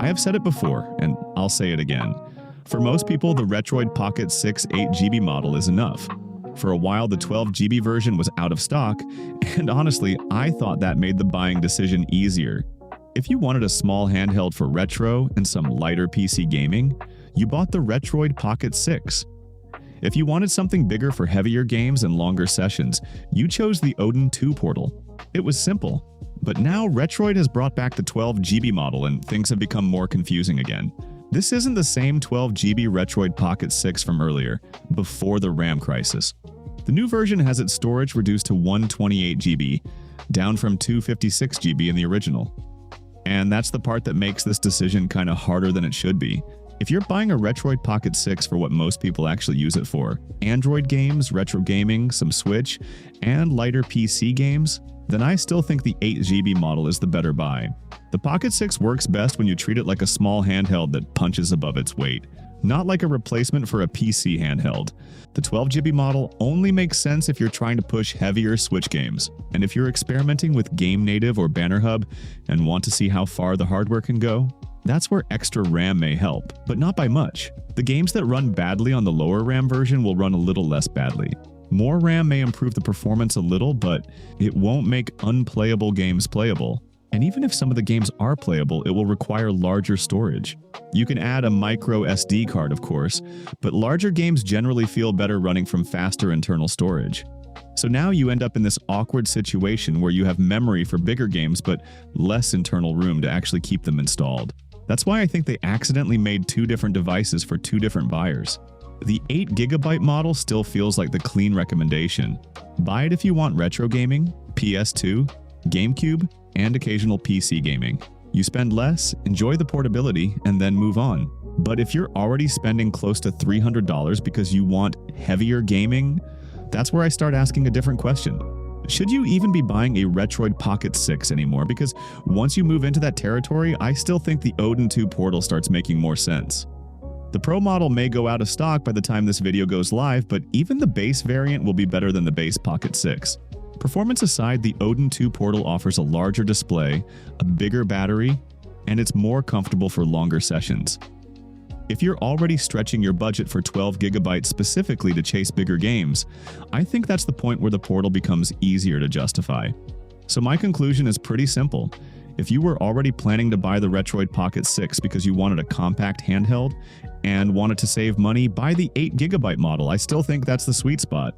I have said it before, and I'll say it again. For most people, the Retroid Pocket 6 8GB model is enough. For a while, the 12GB version was out of stock, and honestly, I thought that made the buying decision easier. If you wanted a small handheld for retro and some lighter PC gaming, you bought the Retroid Pocket 6. If you wanted something bigger for heavier games and longer sessions, you chose the Odin 2 portal. It was simple. But now Retroid has brought back the 12GB model and things have become more confusing again. This isn't the same 12GB Retroid Pocket 6 from earlier, before the RAM crisis. The new version has its storage reduced to 128GB, down from 256GB in the original. And that's the part that makes this decision kinda harder than it should be. If you're buying a Retroid Pocket 6 for what most people actually use it for, Android games, retro gaming, some Switch, and lighter PC games, then I still think the 8GB model is the better buy. The Pocket 6 works best when you treat it like a small handheld that punches above its weight, not like a replacement for a PC handheld. The 12GB model only makes sense if you're trying to push heavier Switch games, and if you're experimenting with Game Native or Banner Hub and want to see how far the hardware can go, that's where extra RAM may help, but not by much. The games that run badly on the lower RAM version will run a little less badly. More RAM may improve the performance a little, but it won't make unplayable games playable. And even if some of the games are playable, it will require larger storage. You can add a micro SD card, of course, but larger games generally feel better running from faster internal storage. So now you end up in this awkward situation where you have memory for bigger games, but less internal room to actually keep them installed. That's why I think they accidentally made two different devices for two different buyers. The 8GB model still feels like the clean recommendation. Buy it if you want retro gaming, PS2, GameCube, and occasional PC gaming. You spend less, enjoy the portability, and then move on. But if you're already spending close to $300 because you want heavier gaming, that's where I start asking a different question. Should you even be buying a Retroid Pocket 6 anymore? Because once you move into that territory, I still think the Odin 2 portal starts making more sense. The Pro model may go out of stock by the time this video goes live, but even the base variant will be better than the base Pocket 6. Performance aside, the Odin 2 portal offers a larger display, a bigger battery, and it's more comfortable for longer sessions. If you're already stretching your budget for 12GB specifically to chase bigger games, I think that's the point where the portal becomes easier to justify. So my conclusion is pretty simple. If you were already planning to buy the Retroid Pocket 6 because you wanted a compact handheld and wanted to save money, buy the 8GB model. I still think that's the sweet spot.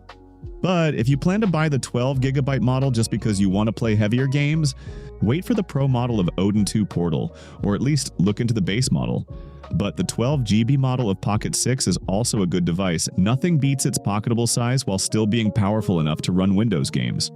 But if you plan to buy the 12GB model just because you want to play heavier games, wait for the Pro model of Odin 2 portal, or at least look into the base model. But the 12GB model of Pocket 6 is also a good device. Nothing beats its pocketable size while still being powerful enough to run Windows games.